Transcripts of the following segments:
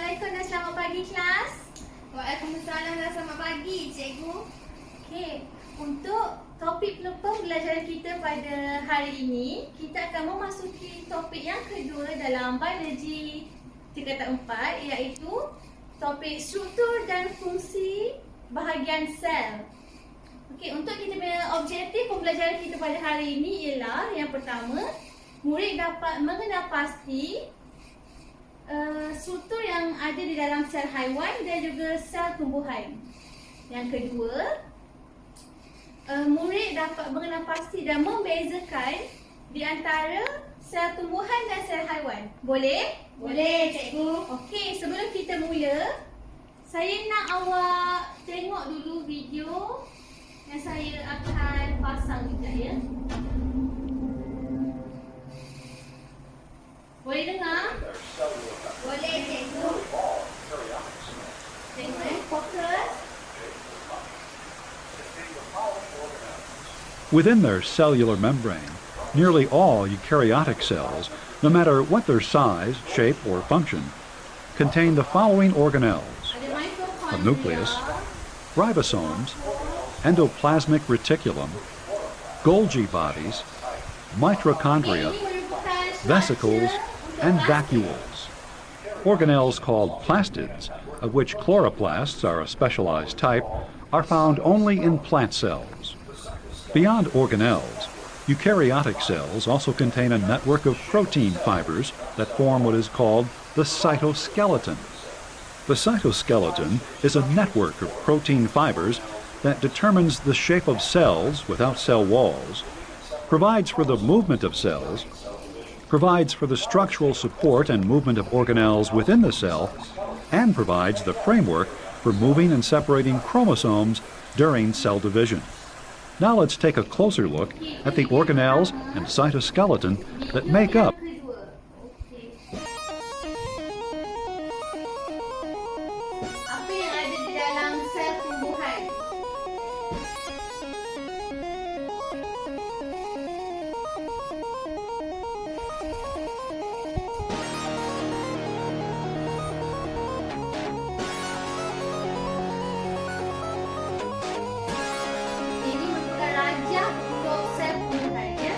Assalamualaikum dan selamat pagi kelas. Waalaikumsalam dan selamat pagi cikgu. Okey, untuk topik pembelajaran kita pada hari ini, kita akan memasuki topik yang kedua dalam biologi tingkatan 4, iaitu topik struktur dan fungsi bahagian sel. Okey, untuk kita punya objektif pembelajaran kita pada hari ini ialah yang pertama, murid dapat mengenal pasti struktur yang ada di dalam sel haiwan dan juga sel tumbuhan. Yang kedua, murid dapat mengenal pasti dan membezakan di antara sel tumbuhan dan sel haiwan. Boleh? Boleh cikgu. Okey, sebelum kita mula, saya nak awak tengok dulu video yang saya akan pasang sekejap ya. Boleh dengar? Boleh cikgu. Tengok, fokus. Within their cellular membrane, nearly all eukaryotic cells, no matter what their size, shape, or function, contain the following organelles: Ada mitokondria. a nucleus, ribosomes, endoplasmic reticulum, Golgi bodies, mitochondria, vesicles, and vacuoles. Organelles called plastids, of which chloroplasts are a specialized type, are found only in plant cells. Beyond organelles, eukaryotic cells also contain a network of protein fibers that form what is called the cytoskeleton. The cytoskeleton is a network of protein fibers that determines the shape of cells without cell walls, provides for the movement of cells, provides for the structural support and movement of organelles within the cell, and provides the framework for moving and separating chromosomes during cell division. Now let's take a closer look at the organelles and cytoskeleton that make up apa yang ada di dalam sel tumbuhan. Ini merupakan rajah untuk sel tumbuhan ya.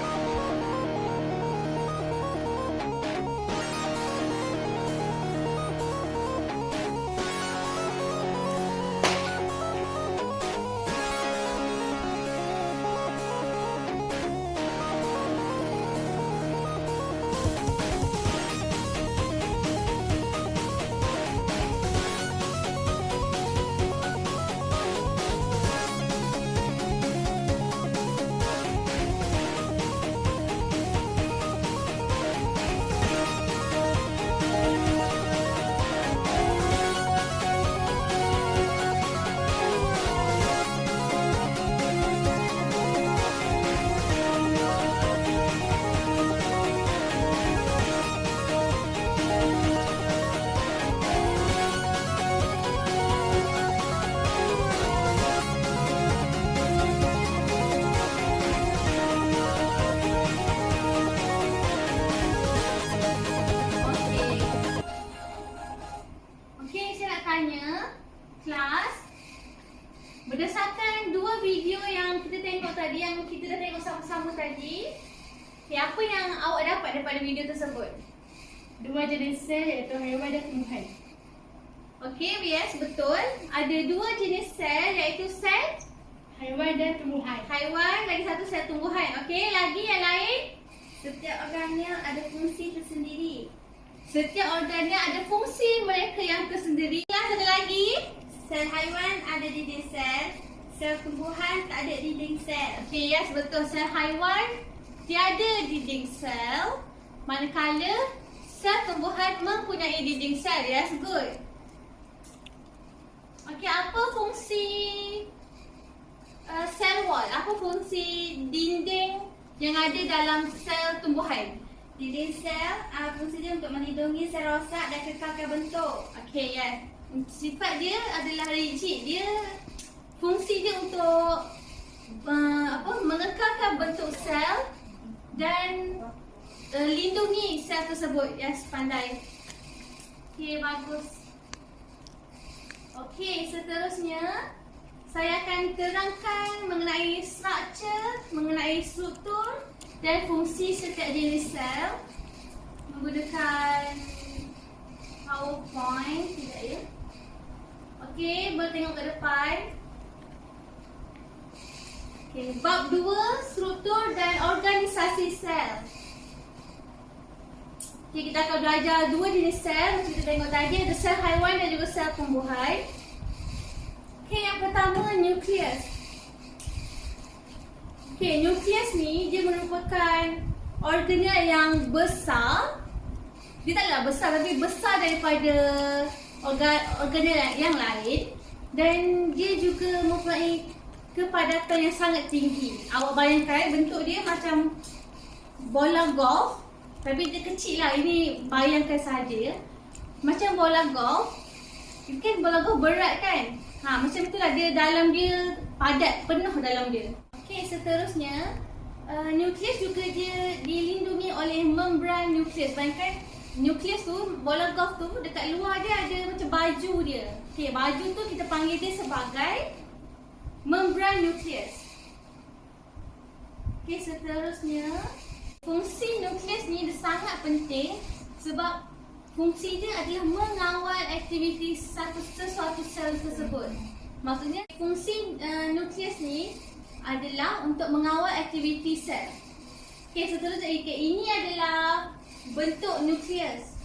Okey, saya nak tanya kelas, berdasarkan dua video yang kita tengok tadi, yang kita dah tengok sama-sama tadi, apa yang awak dapat daripada video tersebut? Dua jenis sel iaitu haiwan dan tumbuhan. Okey, yes, betul. Ada dua jenis sel iaitu sel Haiwan dan tumbuhan. haiwan, lagi satu sel tumbuhan. Okey, lagi yang lain? Setiap organel ada fungsi tersendiri. Setiap organnya ada fungsi mereka yang tersendiri. Yang satu lagi, Sel haiwan ada dinding sel, sel tumbuhan tak ada dinding sel. okey, yes, betul. Sel haiwan tiada dinding sel, manakala sel tumbuhan mempunyai dinding sel. Yes, good. Okey, apa fungsi sel wall? Apa fungsi dinding yang ada dalam sel tumbuhan? Dinding sel fungsi dia untuk melindungi sel rosak dan kekalkan bentuk. Okey, yes. Sifat dia adalah rigid. Dia fungsi dia untuk mengekalkan bentuk sel dan lindungi sel tersebut. Yes, pandai. Okey, bagus. Okey, seterusnya saya akan terangkan mengenai struktur dan fungsi setiap jenis sel menggunakan PowerPoint, tidak ya? Okey, boleh tengok ke depan. Okey, bab 2, struktur dan organisasi sel. Okey, kita akan belajar dua jenis sel. Macam kita tengok tadi, ada sel haiwan dan juga sel tumbuhan. Okey, yang pertama, nukleus. Okey, nukleus ni dia merupakan organel yang besar. Dia taklah besar, tapi besar daripada organel yang lain. Dan dia juga mempunyai kepadatan yang sangat tinggi. Awak bayangkan bentuk dia macam bola golf, tapi dia kecil lah. Ini bayangkan saja. Macam bola golf. Kan bola golf berat kan? Macam itulah dia, dalam dia padat, penuh dalam dia. Okey, seterusnya nukleus juga dia dilindungi oleh membran nukleus. Bayangkan nukleus tu, bola golf tu, dekat luar dia ada macam baju dia. Okey, baju tu kita panggil dia sebagai membran nukleus. Okey, seterusnya fungsi nukleus ni dia sangat penting sebab fungsi dia adalah mengawal aktiviti sesuatu sel tersebut. Maksudnya fungsi nukleus ni adalah untuk mengawal aktiviti sel. Okey, seterusnya ini adalah bentuk nukleus.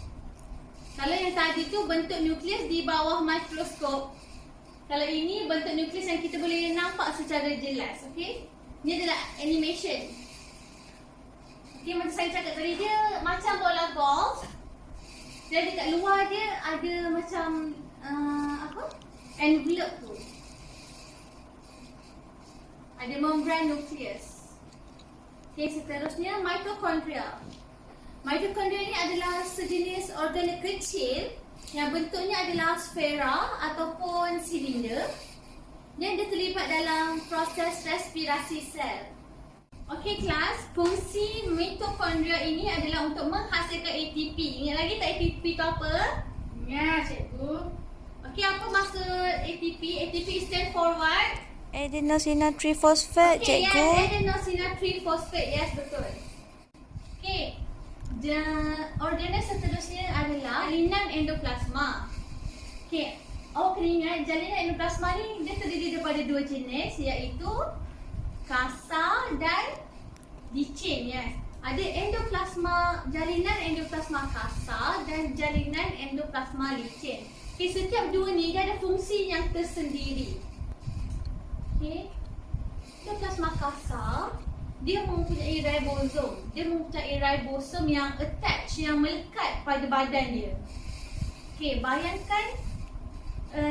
Kalau yang tadi tu bentuk nukleus di bawah mikroskop. Kalau ini bentuk nukleus yang kita boleh nampak secara jelas. Okey, ini adalah animation. Okey, macam saya cakap tadi, dia macam bola golf. Dan dekat luar dia ada macam envelope tu. Ada membran nukleus. Okey, seterusnya mitokondria. Mitokondria ni adalah sejenis organel kecil yang bentuknya adalah sfera ataupun silinder yang dia terlibat dalam proses respirasi sel. Okey kelas, fungsi mitokondria ini adalah untuk menghasilkan ATP. Ingat lagi tak ATP tu apa? Ya, cikgu. Okey, apa maksud ATP? ATP stand for what? Adenosine triphosphate, Okay, cikgu. yes, adenosine triphosphate. Yes, betul. Okay, organel seterusnya adalah jalinan endoplasma. Okay, awak kena ingat jalinan endoplasma ni dia terdiri daripada dua jenis, iaitu kasa dan licin. Yes, ada endoplasma, jalinan endoplasma kasa dan jalinan endoplasma licin. Okay, setiap dua ni dia ada fungsi yang tersendiri. Okay, endoplasma kasa dia mempunyai ribosom. Dia mempunyai ribosom yang attach, yang melekat pada badan dia. Okay, bayangkan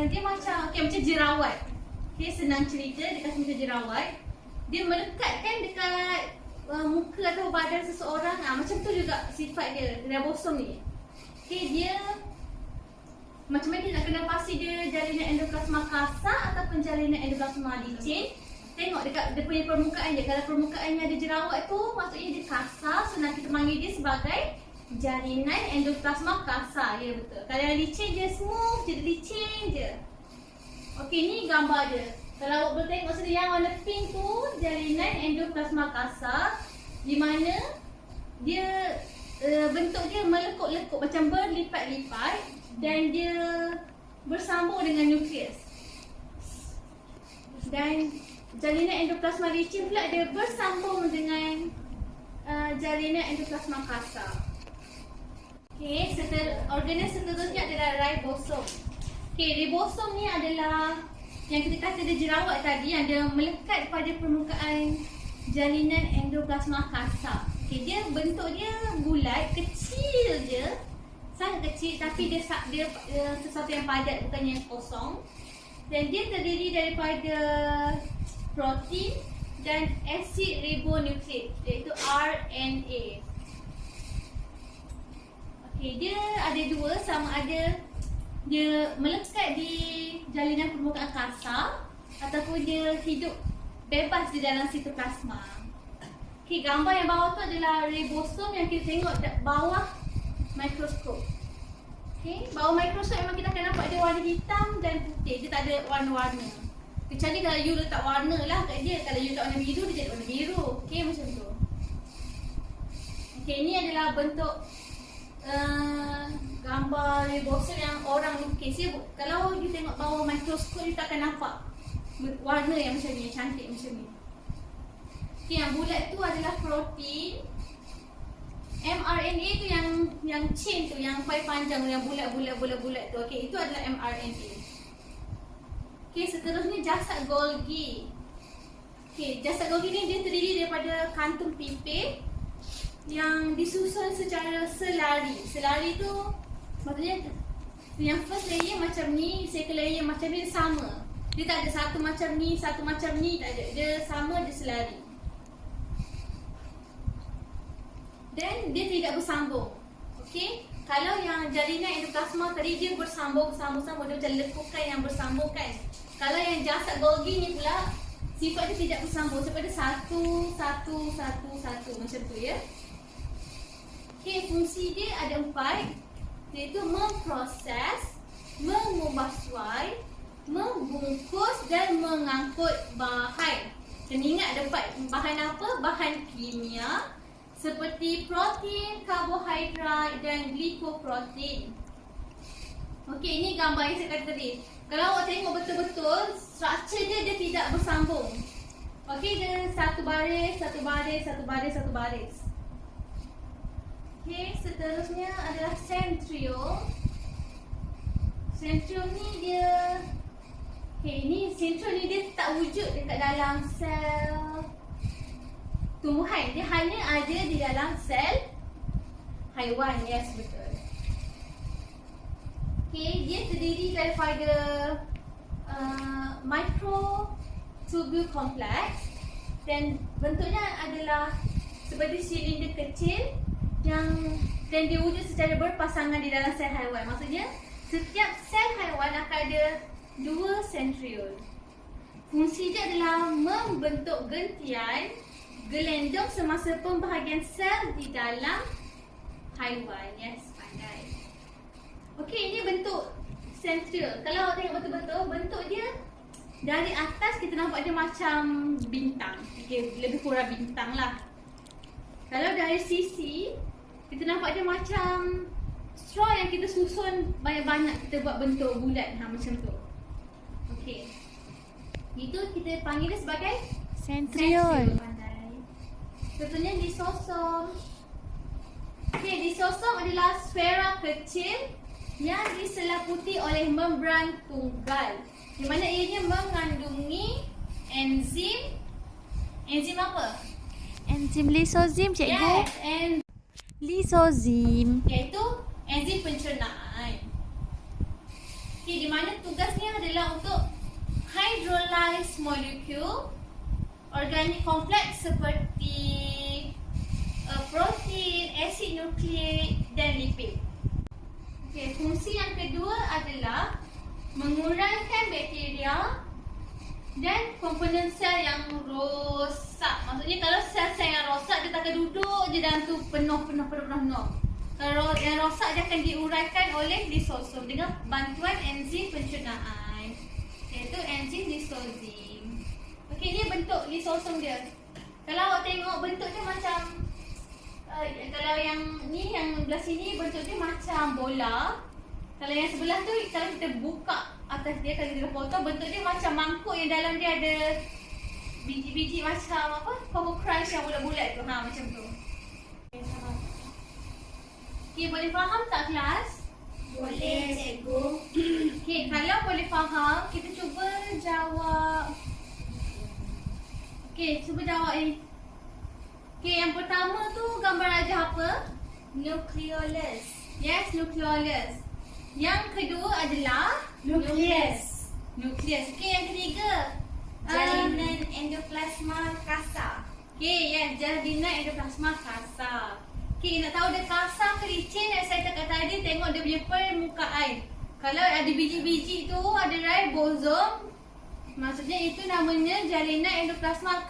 dia macam jerawat. Okay, senang cerita, dia kasi macam jerawat. Dia melekatkan dekat muka atau badan seseorang. Macam tu juga sifat dia, ribosom ni. Okay, dia macam mana kita nak kenal pasti dia jalinan endoplasma kasa ataupun jalinan endoplasma licin. Tengok dekat dia punya permukaan dia. Kalau permukaannya ada jerawat tu, maksudnya dia kasar. So nak kita panggil dia sebagai jalinan endoplasma kasar. Ya, betul. Kalau yang licin dia smooth je, dia licin je. Okey, ni gambar dia. Kalau awak boleh tengok sini yang warna pink tu, jalinan endoplasma kasar, di mana dia bentuk dia melekuk-lekuk macam berlipat-lipat dan dia bersambung dengan nukleus. Dan jalinan endoplasma licin pula dia bersambung dengan jalinan endoplasma kasar. Okey, organel seterusnya adalah ribosom. Okey, ribosom ni adalah yang kita kata dia jerawat tadi, yang dia melekat pada permukaan jalinan endoplasma kasar. Okey, dia bentuk dia bulat, kecil je, sangat kecil, tapi dia sesuatu yang padat, bukan yang kosong. Dan dia terdiri daripada protein dan asid ribonukleik, iaitu RNA. Okey, dia ada dua, sama ada dia melekat di jalinan permukaan kasar ataupun dia hidup bebas di dalam sitoplasma. Okey, gambar yang bawah tu adalah ribosom yang kita tengok bawah mikroskop. Okay, bawah mikroskop memang kita akan nampak dia warna hitam dan putih. Dia tak ada warna-warna. Kecuali kalau you letak warna lah kat dia. Kalau you letak warna biru, dia jadi warna biru. Okay, macam tu. Okay, ni adalah bentuk gambar rebosan yang orang lukis ya. Kalau you tengok bawah mikroskop, you tak akan nampak warna yang macam ni, yang cantik macam ni. Okay, yang bulat tu adalah protein. mRNA tu yang chain tu, yang paling panjang, yang bulat tu. Okay, itu adalah mRNA. Okay, seterusnya jasad Golgi. Okay, jasad Golgi ni dia terdiri daripada kantung pipih yang disusun secara selari. Selari tu maksudnya yang first layer macam ni, second layer macam ni, dia sama. Dia tak ada satu macam ni, tak ada. Dia sama, dia selari. Dan dia tidak bersambung. Okey, kalau yang jaringan endoplasma tadi dia bersambung, dia macam lekukan yang bersambung kan. Kalau yang jasad Golgi ni pula sifat dia tidak bersambung, sifat dia satu macam tu ya. Okey, fungsi dia ada 4, iaitu memproses, mengubah suai, membungkus dan mengangkut bahan. Kena ingat ada 4. Bahan apa? Bahan kimia seperti protein, karbohidrat dan glikoprotein. Okey, ini gambar yang saya kata tadi. Kalau awak tengok betul-betul, struktur dia tidak bersambung. Okey, dia satu baris. Okey, seterusnya adalah centriole. Centriole ni dia centriole ni dia tak wujud dekat dalam sel tumbuhan. Dia hanya ada di dalam sel haiwan. Yes, betul. Okay, dia terdiri daripada microtubule complex dan bentuknya adalah seperti silinder kecil dan dia wujud secara berpasangan di dalam sel haiwan. Maksudnya setiap sel haiwan akan ada 2 centriole. Fungsi dia adalah membentuk gentian gelendong semasa pembahagian sel di dalam haiwan. Yes, pandai. Okey, ini bentuk centriole. Kalau awak tengok betul-betul, bentuk dia dari atas kita nampak dia macam bintang. Okey, lebih kurang bintang lah. Kalau dari sisi, kita nampak dia macam straw yang kita susun banyak-banyak, kita buat bentuk bulat. Macam tu. Okey. Itu kita panggil dia sebagai Centriole. Contohnya lisosom. Okey, lisosom adalah sfera kecil yang diselaputi oleh membran tunggal, di mana ianya mengandungi enzim. Enzim apa? Enzim lisozim, cikgu. Yes, Lisozim. iaitu enzim pencernaan. Okey, di mana tugasnya adalah untuk hydrolyze molekul organik kompleks seperti protein, asid nukleik dan lipid. Okey, fungsi yang kedua adalah mengurangkan bakteria dan komponen sel yang rosak. Maksudnya kalau sel-sel yang rosak, dia tak akan duduk je dalam tu penuh. Kalau yang rosak, dia akan diuraikan oleh lisosom dengan bantuan enzim pencernaan, iaitu enzim lisozim. Okey, ni bentuk lisosom dia. Kalau awak tengok bentuk dia macam kalau yang ni, yang belah sini bentuk dia macam bola. Kalau yang sebelah tu, kalau kita buka atas dia, kalau kita potong, bentuk dia macam mangkuk yang dalam dia ada biji-biji macam apa? Coco Crunch yang bulat-bulat tu. Macam tu. Okey, boleh faham tak kelas? Boleh, cikgu. Okey, kalau boleh faham, kita cuba jawab. Okey, cuba jawab ni. Okey, yang pertama tu gambar rajah apa? Nucleolus. Yes, nucleolus. Yang kedua adalah Nucleus. Nucleus. Okey, yang ketiga Jalinan endoplasma kasar. okey, yes, jalinan endoplasma kasar. Okey, nak tahu dia kasar ke licin, yang saya cakap tadi, tengok dia punya permukaan. Kalau ada biji-biji tu, ada ribosom, maksudnya itu namanya jalinan endoplasma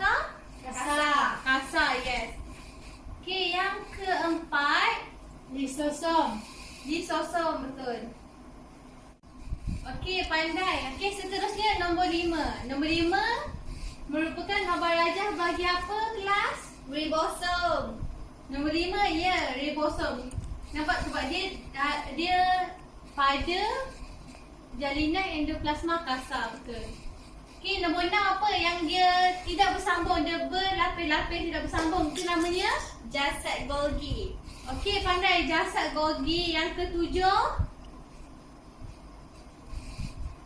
Kasar. Kasar, yes. Okey, yang keempat, Lisosom. Lisosom, betul. Okey, pandai. Okey, seterusnya nombor 5. Nombor 5 merupakan khabar rajah bagi apa kelas? Ribosom. Nombor 5, ya, ribosom. Nampak sebab dia pada jalinan endoplasma kasar, betul. Okey, nombor 6 apa yang dia tidak bersambung, dia berlapis-lapis tidak bersambung. Itu namanya Jasad Golgi. okey, pandai. Jasad Golgi. Yang ketujuh.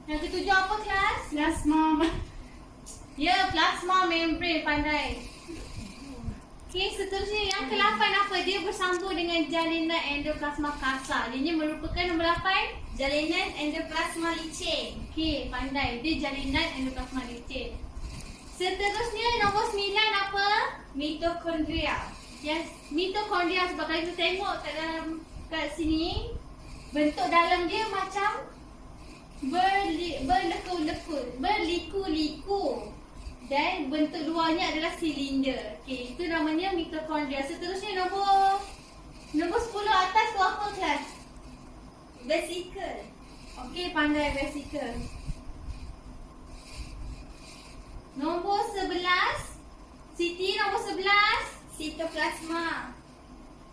Yang ketujuh apa kelas? Plasma. Ya, plasma membrane, pandai. Okey, seterusnya yang ke-8 apa? Dia bersambung dengan jalinan endoplasma kasar. Ini merupakan nombor 8. Jalinan endoplasma licin. Okey, pandai. Dia jalinan endoplasma licin. Seterusnya nombor 9 apa? Mitokondria. Yes, mitokondria. Sebab kalau kita tengok kat sini, bentuk dalam dia macam berliku-liku. Dan bentuk luarnya adalah silinder. Okey, itu namanya mitokondria. Seterusnya nombor 10 atas tu apa kelas? Vesicle. Okey, pandai vesicle. Nombor 11. Siti, nombor 11. Sitoplasma.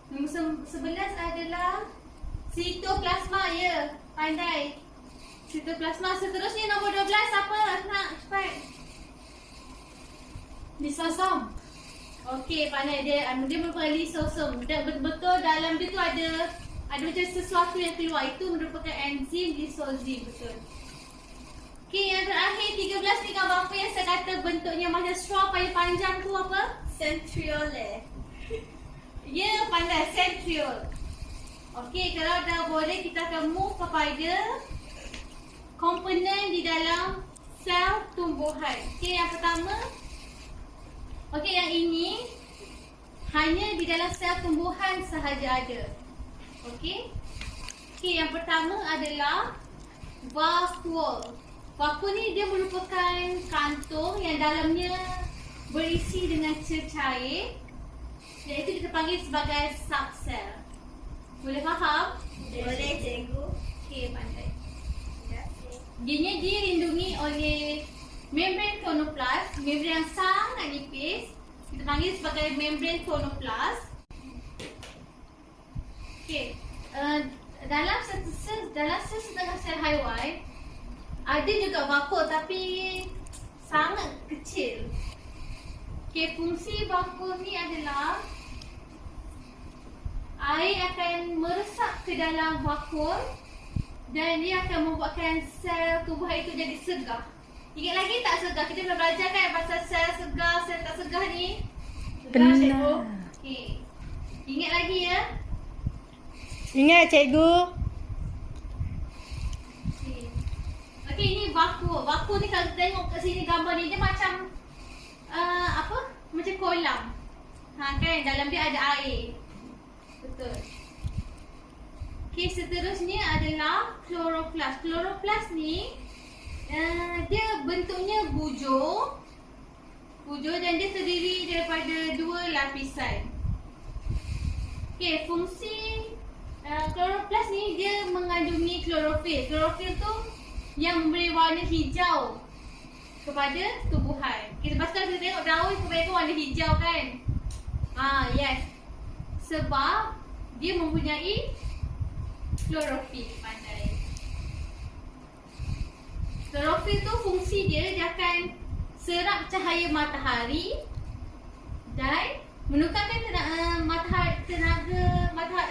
Nombor 11 adalah sitoplasma, ya. Pandai. Sitoplasma. Seterusnya nombor 12 apa? Nak cepat. Lisosom. Okey, pandai. Dia merupakan lisosom. Dan betul dalam dia tu ada macam sesuatu yang keluar. Itu merupakan enzim lisozim, betul. Okey, yang terakhir 13 ni gambar apa yang saya kata bentuknya macam straw panjang tu apa? Centriole. Ya, pandai. Centriole. Okey, kalau dah boleh kita akan move kepada komponen di dalam sel tumbuhan. Okey, yang pertama. Okey, yang ini hanya di dalam sel tumbuhan sahaja ada. Okey. Okey, yang pertama adalah vakuole. Vakuole ni dia merupakan kantung yang dalamnya berisi dengan cair, iaitu kita panggil sebagai subsel. Boleh faham? Boleh, cikgu. Okey, pandai. Dia dilindungi oleh membran chloroplast, membran yang sangat nipis. Kita panggil sebagai membran chloroplast. Okey, dalam setengah sel haiwan ada juga vakuole tapi sangat kecil. Okey, fungsi vakuole ni adalah air akan meresap ke dalam vakuole dan dia akan membuatkan sel tumbuhan itu jadi segar. Ingat lagi tak segar? Kita pernah belajar kan pasal sel segar, sel tak segar ni? Segar, cikgu. Okey. Ingat lagi ya? Ingat cikgu. Okey, ini vakuole. Vakuole ni kalau tengok kat sini gambar ni dia macam macam kolam. Kan dalam dia ada air. Betul. Okey, seterusnya adalah chloroplast. Chloroplast ni dia bentuknya bujur dan dia terdiri daripada 2 lapisan. Okey, fungsi chloroplast ni dia mengandungi klorofil. Klorofil tu yang memberi warna hijau kepada tumbuhan. Kita pasal kita tengok daun kebanyakan warna hijau kan? Yes. Sebab dia mempunyai klorofil, pandai. Klorofil tu fungsi dia akan serap cahaya matahari dan menukarkan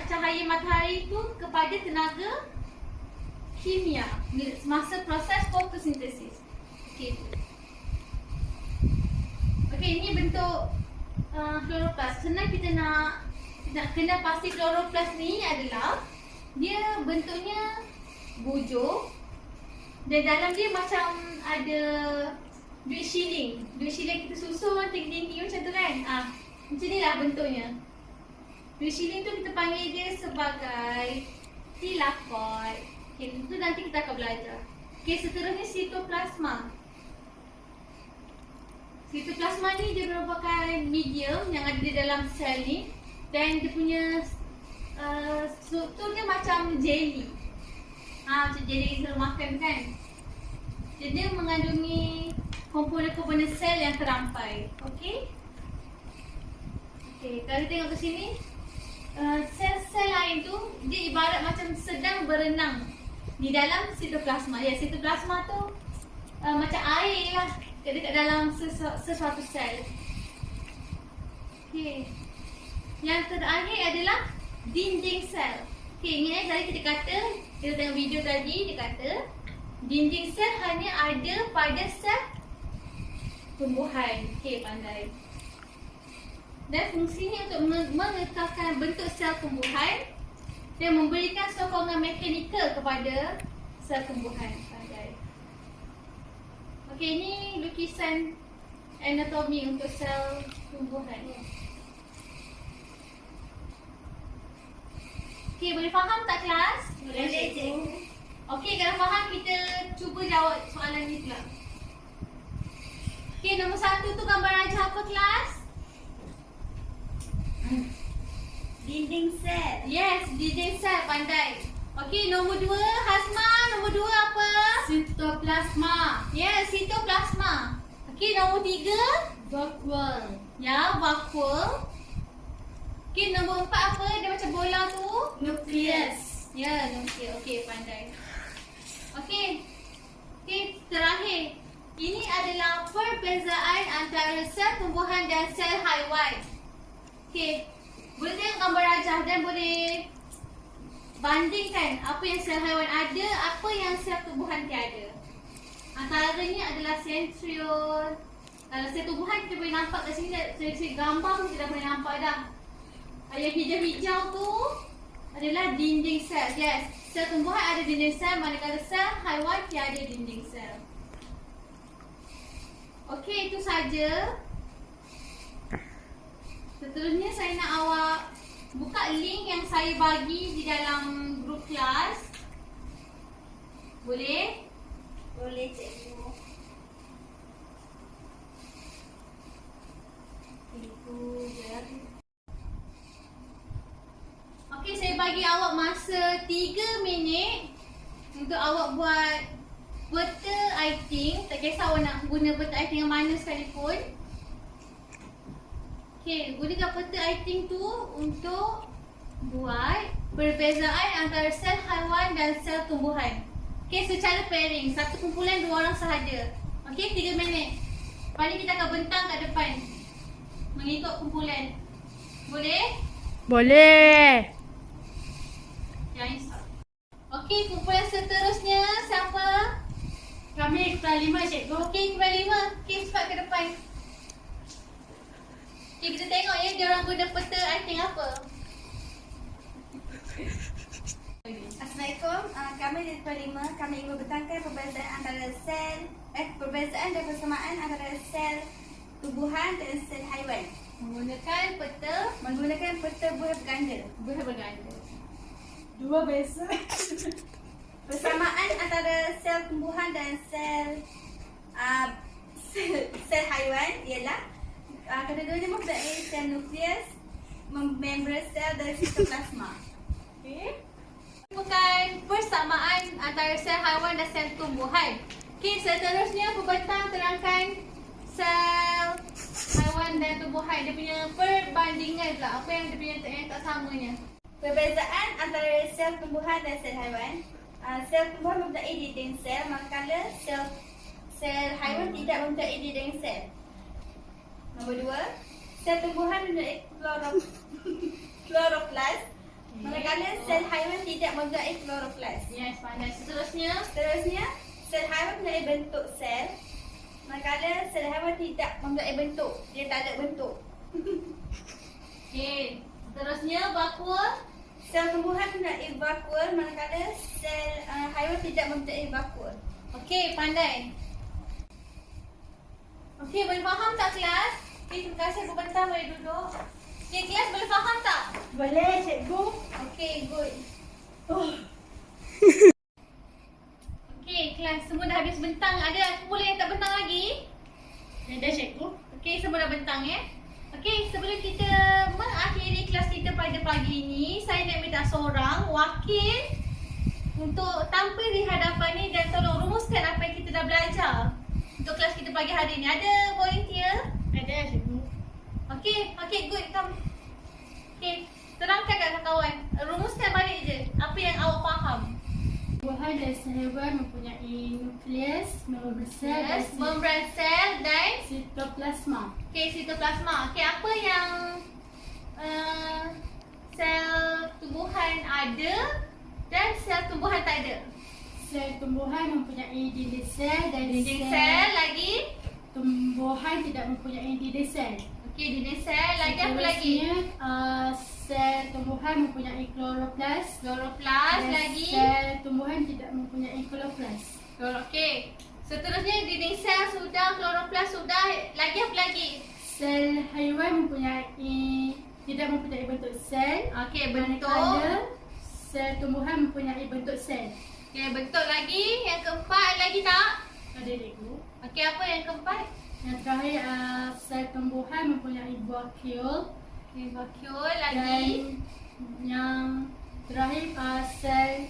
cahaya matahari itu kepada tenaga kimia semasa proses fotosintesis. Okey. Okey, ini bentuk chloroplast. Senang kita nak kena pasti chloroplast ni adalah dia bentuknya bujur dan dalam dia macam ada duit shilling. Duit shilling kita susun tinggi-tinggi macam tu kan? Macam ni lah bentuknya. Duit shilling tu kita panggil dia sebagai tilapot. Okay, itu nanti kita akan belajar. Okay, seterusnya sitoplasma. Sitoplasma ni dia merupakan medium yang ada di dalam sel ni dan dia punya struktur dia macam jelly. Macam jelly kita makan kan. Jadi dia mengandungi komponen-komponen sel yang terampai. Okey. Okey, kalau tengok ke sini, sel-sel lain tu dia ibarat macam sedang berenang di dalam sitoplasma. Ya, sitoplasma tu macam air lah dekat dalam sesuatu sel. Okey. Yang terakhir adalah dinding sel. Okey, ingat tadi kita kata, kita tengok video tadi dia kata dinding sel hanya ada pada sel tumbuhan. Okey, pandai. Dan fungsinya untuk mengekalkan bentuk sel tumbuhan dan memberikan sokongan mekanikal kepada sel tumbuhan. Pandai. Okey, ini lukisan anatomi untuk sel tumbuhan. Okey, boleh faham tak kelas? Boleh, cikgu. Okey, kalau faham kita cuba jawab soalan ni pula. Okey, nombor 1 tu gambar raja apa kelas? Dinding sel. Yes, dinding sel, pandai. Okey, nombor 2 Hasma, nombor 2 apa? Sitoplasma. Yes, sitoplasma. Okey, nombor 3 Vakuole. ya, vakuole. Okey, nombor 4 apa? Dia macam bola tu. Nukleus. Ya, nukleus. Okey, pandai. Okey. Okey, terakhir. Ini adalah perbezaan antara sel tumbuhan dan sel haiwan. Okey. Boleh tengok gambar rajah dan boleh bandingkan apa yang sel haiwan ada, apa yang sel tumbuhan tiada. Antaranya adalah sentriol. Kalau sel tumbuhan kita boleh nampak kat sini, dari gambar pun kita dah boleh nampak dah. Yang hijau-hijau tu adalah dinding sel. Yes, sel tumbuhan ada dinding sel, manakala sel haiwan tiada dinding sel. Okey, itu saja. Seterusnya saya nak awak buka link yang saya bagi di dalam grup kelas. Boleh? Boleh, cikgu. Itu je. Okey, saya bagi awak masa 3 minit untuk awak buat peta iting. Tak kisah awak nak guna peta iting yang mana sekalipun. Okey, gunakan peta iting tu untuk buat perbezaan antara sel haiwan dan sel tumbuhan. Okey, secara pairing, satu kumpulan 2 orang sahaja. Okey, 3 minit. Lepas ni kita akan bentang kat depan mengikut kumpulan. Boleh? Boleh. Yang start. Okey, kumpulan seterusnya siapa? Kami kelas 5, cikgu. Okey, kumpulan 5. Okey, cepat ke depan. Okey, kita tengok ya dia orang guna peta iting apa. Assalamualaikum. Kami di kelas 5, kami ingin membentangkan perbezaan antara perbezaan dan persamaan antara sel tumbuhan dan sel haiwan Menggunakan peta buah berganda. buah berganda. Dua biasa. Persamaan antara sel tumbuhan dan sel haiwan ialah kedua-duanya mempunyai sel nukleus, membran sel dan sitoplasma. Okey. Bukan persamaan antara sel haiwan dan sel tumbuhan. Okey, seterusnya pembentang terangkan sel haiwan dan tumbuhan. Dia punya perbandingan pula. Apa yang dia punya yang tak samanya. Perbezaan antara sel tumbuhan dan sel haiwan. Sel tumbuhan mempunyai dinding sel, manakala sel haiwan tidak mempunyai dinding sel. Nombor 2, sel tumbuhan mempunyai kloroplas, manakala sel haiwan tidak mempunyai kloroplas. Yes, pandai. Seterusnya, Sel haiwan mempunyai bentuk sel, manakala sel haiwan tidak mempunyai bentuk. Dia tak ada bentuk. okey. Seterusnya vakuole. Sel tumbuhan mempunyai vakuole, manakala sel haiwan tidak mempunyai vakuole. Okey, pandai. Okey, boleh faham tak kelas? Okey, terima kasih pembentang, boleh duduk. Okey, kelas boleh faham tak? Boleh, cikgu. Okey, good. Okey, kelas semua dah habis bentang. Ada kumpulan yang tak bentang lagi? Ada, cikgu. Okey, semua dah bentang ya. Okey, sebelum kita mengakhiri kelas kita pada pagi ini, saya nak minta seorang wakil untuk tampil di hadapan ni dan tolong rumuskan apa yang kita dah belajar untuk kelas kita pagi hari ni. Ada volunteer? Ada cikgu. Okey, good. Come. Okey, terangkan kat kawan. Rumuskan balik je apa yang awak faham. Tumbuhan dan haiwan mempunyai nukleus, membran Membran sel dan sitoplasma. okey, sitoplasma. Okey, apa yang sel tumbuhan ada dan sel tumbuhan tak ada? Sel tumbuhan mempunyai dinding sel dan Dinding sel lagi. tumbuhan tidak mempunyai dinding sel. Okey, dinding sel lagi apa lagi? Sel tumbuhan mempunyai kloroplas. Kloroplas dan lagi. Sel tumbuhan tidak mempunyai kloroplas. Okey. Seterusnya dinding sel sudah, kloroplas sudah, lagi apa lagi? Sel haiwan tidak mempunyai bentuk sel. Okey, bentuk. Manakala sel tumbuhan mempunyai bentuk sel. Okey, bentuk lagi. Yang keempat lagi tak? Ada cikgu. Okey, apa yang keempat? Yang terakhir sel tumbuhan mempunyai vakuole. Okey, vakuole Dan lagi. yang terakhir sel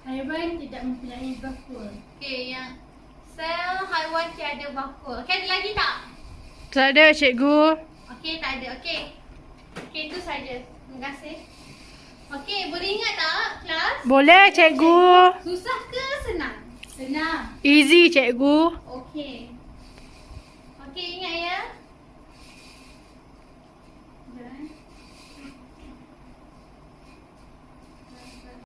haiwan tidak mempunyai vakuole. Okey, yang sel haiwan tiada vakuole. Okey, ada lagi tak? Tak ada cikgu. Okey, tak ada. Okey. Okey, itu saja. Terima kasih. Okey, boleh ingat tak kelas? Boleh cikgu. Susah ke senang? Senang. Easy cikgu. Okey. Okey, ingat ya.